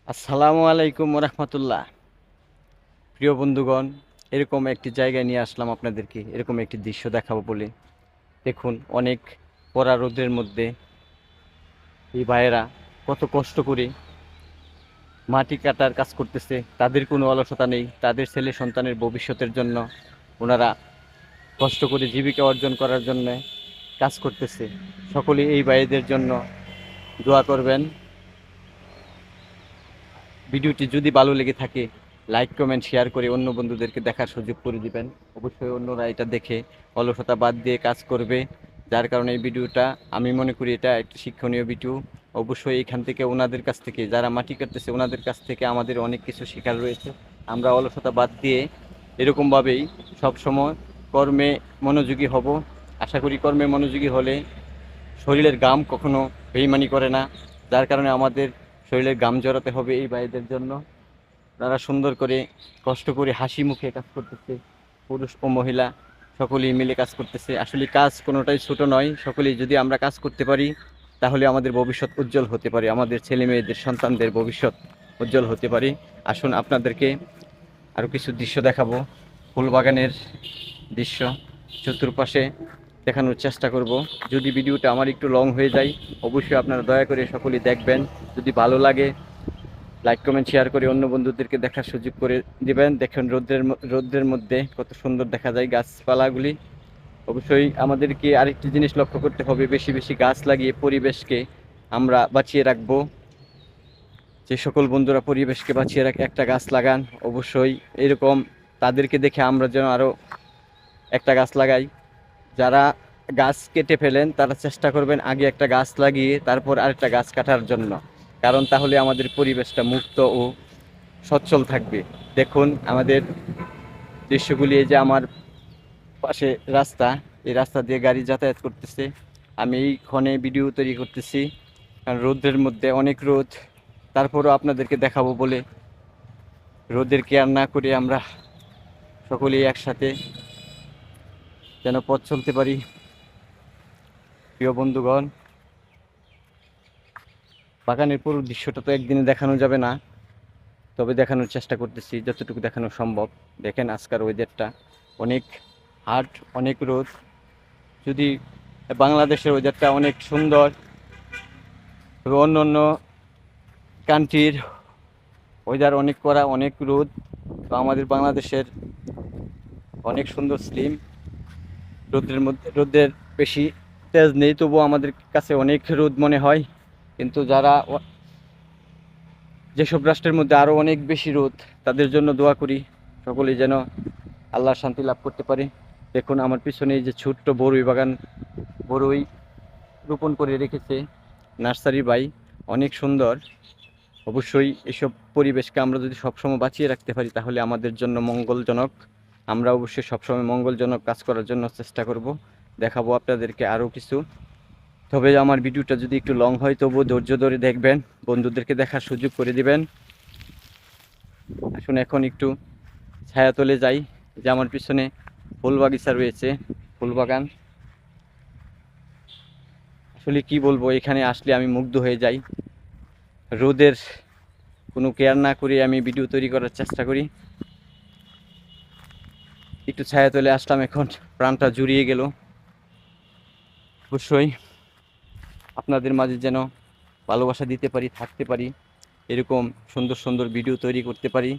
আসসালামু আলাইকুম রহমতুল্লাহ। প্রিয় বন্ধুগণ, এরকম একটি জায়গায় নিয়ে আসলাম আপনাদেরকে, এরকম একটি দৃশ্য দেখাবো বলে। দেখুন, অনেক কড়া রোদের মধ্যে এই ভাইয়েরা কত কষ্ট করে মাটি কাটার কাজ করতেছে। তাদের কোনো অলসতা নেই, তাদের ছেলে সন্তানের ভবিষ্যতের জন্য ওনারা কষ্ট করে জীবিকা অর্জন করার জন্য কাজ করতেছে। সকলেই এই ভাইদের জন্য দোয়া করবেন। ভিডিওটি যদি ভালো লেগে থাকে, লাইক কমেন্ট শেয়ার করে অন্য বন্ধুদেরকে দেখার সুযোগ করে দিবেন। অবশ্যই অন্যরা এটা দেখে অলসতা বাদ দিয়ে কাজ করবে। যার কারণে এই ভিডিওটা আমি মনে করি এটা একটা শিক্ষণীয় ভিডিও। অবশ্যই এখান থেকে ওনাদের কাছ থেকে, যারা মাটি কাটতেছে ওনাদের কাছ থেকে আমাদের অনেক কিছু শেখার রয়েছে। আমরা অলসতা বাদ দিয়ে এরকমভাবেই সবসময় কর্মে মনোযোগী হব। আশা করি কর্মে মনোযোগী হলে শরীরের ঘাম কখনো বেইমানি করে না। যার কারণে আমাদের শরীরের ঘাম জড়াতে হবে এই ভাইদের জন্য। তারা সুন্দর করে কষ্ট করে হাসি মুখে কাজ করতেছে। পুরুষ ও মহিলা সকলেই মিলে কাজ করতেছে। আসলে কাজ কোনোটাই ছোট নয়। সকলেই যদি আমরা কাজ করতে পারি তাহলে আমাদের ভবিষ্যৎ উজ্জ্বল হতে পারে, আমাদের ছেলে মেয়েদের সন্তানদের ভবিষ্যৎ উজ্জ্বল হতে পারে। আসুন আপনাদেরকে আরও কিছু দৃশ্য দেখাবো। ফুল বাগানের দৃশ্য চতুর্পাশে দেখানোর চেষ্টা করব। যদি ভিডিওটা আমার একটু লং হয়ে যায়, অবশ্যই আপনারা দয়া করে সকলেই দেখবেন। যদি ভালো লাগে লাইক কমেন্ট শেয়ার করে অন্য বন্ধুদেরকে দেখার সুযোগ করে দিবেন। দেখুন রৌদ্রের মধ্যে কত সুন্দর দেখা যায় গাছপালাগুলি। অবশ্যই আমাদেরকে আরেকটি জিনিস লক্ষ্য করতে হবে, বেশি বেশি গাছ লাগিয়ে পরিবেশকে আমরা বাঁচিয়ে রাখবো। যে সকল বন্ধুরা পরিবেশকে বাঁচিয়ে রাখে একটা গাছ লাগান। অবশ্যই এরকম তাদেরকে দেখে আমরা যেন আরও একটা গাছ লাগাই। যারা গাছ কেটে ফেলেন তারা চেষ্টা করবেন আগে একটা গাছ লাগিয়ে তারপর আরেকটা গাছ কাটার জন্য, কারণ তাহলে আমাদের পরিবেশটা মুক্ত ও সচ্ছল থাকবে। দেখুন আমাদের দৃশ্যগুলি, এই যে আমার পাশে রাস্তা, এই রাস্তা দিয়ে গাড়ি যাতায়াত করতেছে। আমি এইখানে ভিডিও তৈরি করতেছি কারণ রোদের মধ্যে অনেক রোদ। তারপরও আপনাদেরকে দেখাবো বলে রোদের কেয়ার না করে আমরা সকলেই একসাথে যেন পথ চলতে পারি। প্রিয় বন্ধুগণ, বাগানের পুরো দৃশ্যটা তো একদিনে দেখানো যাবে না, তবে দেখানোর চেষ্টা করতেছি যতটুকু দেখানো সম্ভব। দেখেন আজকের ওয়েদারটা অনেক হাট, অনেক রোদ। যদি বাংলাদেশের ওয়েদারটা অনেক সুন্দর, তবে অন্য অন্য কান্ট্রির ওয়েদার অনেক কড়া, অনেক রোদ। তো আমাদের বাংলাদেশের অনেক সুন্দর স্লিম, রোদের মধ্যে রোদের বেশি তেজ নেই, তবুও আমাদের কাছে অনেক রোদ মনে হয়। কিন্তু যারা যেসব রাষ্ট্রের মধ্যে আরও অনেক বেশি রোদ, তাদের জন্য দোয়া করি সকলেই যেন আল্লাহর শান্তি লাভ করতে পারে। দেখুন আমার পিছনে এই যে ছোট্ট বড়ই বাগান, বড়ই রোপণ করে রেখেছে নার্সারি ভাই, অনেক সুন্দর। অবশ্যই এসব পরিবেশকে আমরা যদি সবসময় বাঁচিয়ে রাখতে পারি তাহলে আমাদের জন্য মঙ্গলজনক। আমরা অবশ্যই সবসময় মঙ্গলজনক কাজ করার জন্য চেষ্টা করব। দেখাবো আপনাদেরকে আরও কিছু। তবে আমার ভিডিওটা যদি একটু লং হয় তবুও ধৈর্য ধরে দেখবেন, বন্ধুদেরকে দেখার সুযোগ করে দিবেন। আসুন এখন একটু ছায়াতলে যাই। যে আমার পিছনে ফুল বাগিচা রয়েছে, ফুল বাগান। আসলে কি বলবো, এখানে আসলে আমি মুগ্ধ হয়ে যাই। রোদের কোনো কেয়ার না করে আমি ভিডিও তৈরি করার চেষ্টা করি। একটু ছায়াতলে আসলাম, এখন প্রাণটা জুড়িয়ে গেল। অবশ্যই আপনাদের মাঝে যেন ভালোবাসা দিতে পারি, থাকতে পারি, এরকম সুন্দর সুন্দর ভিডিও তৈরি করতে পারি।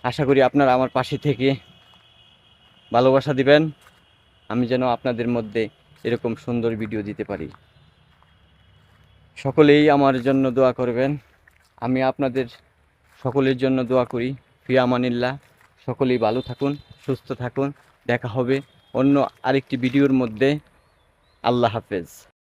আশা করি আপনারা আমার পাশে থেকে ভালোবাসা দিবেন, আমি যেন আপনাদের মধ্যে এরকম সুন্দর ভিডিও দিতে পারি। সকলেই আমার জন্য দোয়া করবেন। আমি আপনাদের সকলের জন্য দোয়া করি। ফি আমানিল্লাহ। সকলেই ভালো থাকুন, সুস্থ থাকুন। দেখা হবে অন্য আরেকটি ভিডিওর মধ্যে। আল্লাহ হাফেজ।